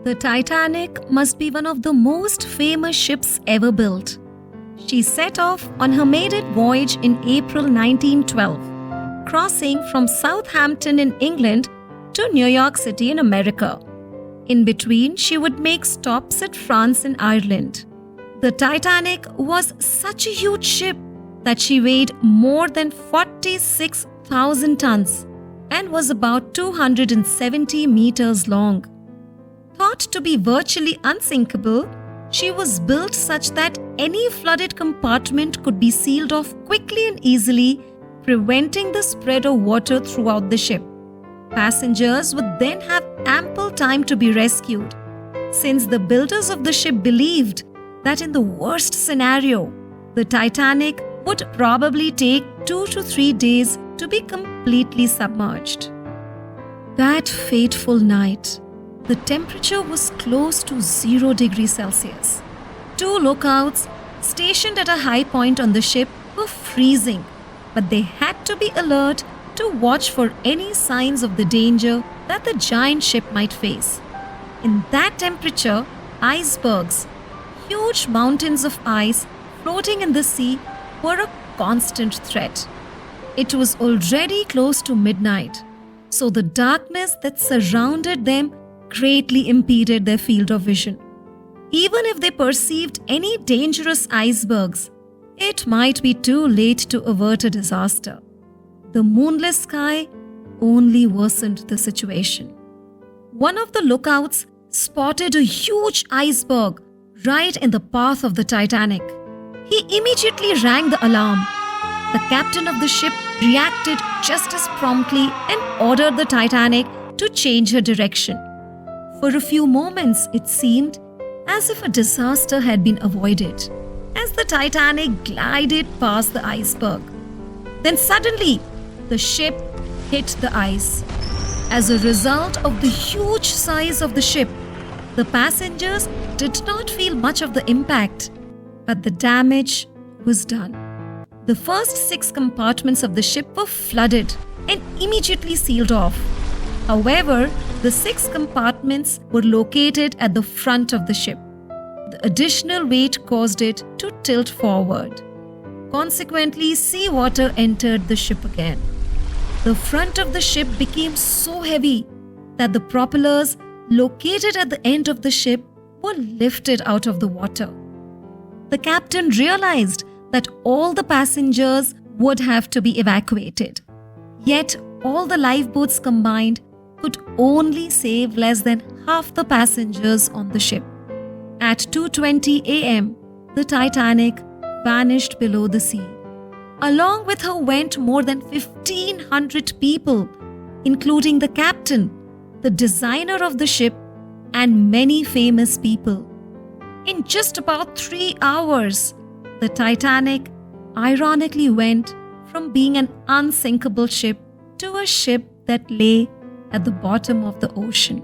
The Titanic must be one of the most famous ships ever built. She set off on her maiden voyage in April 1912, crossing from Southampton in England to New York City in America. In between, she would make stops at France and Ireland. The Titanic was such a huge ship that she weighed more than 46,000 tons and was about 270 meters long. Thought to be virtually unsinkable, she was built such that any flooded compartment could be sealed off quickly and easily, preventing the spread of water throughout the ship. Passengers would then have ample time to be rescued, since the builders of the ship believed that in the worst scenario, the Titanic would probably take 2 to 3 days to be completely submerged. That fateful night, the temperature was close to 0 degrees Celsius. 2 lookouts stationed at a high point on the ship were freezing, but they had to be alert to watch for any signs of the danger that the giant ship might face. In that temperature, icebergs, huge mountains of ice floating in the sea, were a constant threat. It was already close to midnight, so the darkness that surrounded them greatly impeded their field of vision. Even if they perceived any dangerous icebergs, it might be too late to avert a disaster. The moonless sky only worsened the situation. One of the lookouts spotted a huge iceberg right in the path of the Titanic. He immediately rang the alarm. The captain of the ship reacted just as promptly and ordered the Titanic to change her direction. For a few moments, it seemed as if a disaster had been avoided, as the Titanic glided past the iceberg. Then suddenly, the ship hit the ice. As a result of the huge size of the ship, the passengers did not feel much of the impact, but the damage was done. The first 6 compartments of the ship were flooded and immediately sealed off. However, the 6 compartments were located at the front of the ship. The additional weight caused it to tilt forward. Consequently, seawater entered the ship again. The front of the ship became so heavy that the propellers located at the end of the ship were lifted out of the water. The captain realized that all the passengers would have to be evacuated. Yet, all the lifeboats combined could only save less than half the passengers on the ship. At 2:20 a.m., the Titanic vanished below the sea. Along with her went more than 1,500 people, including the captain, the designer of the ship, and many famous people. In just about 3 hours, the Titanic ironically went from being an unsinkable ship to a ship that lay at the bottom of the ocean.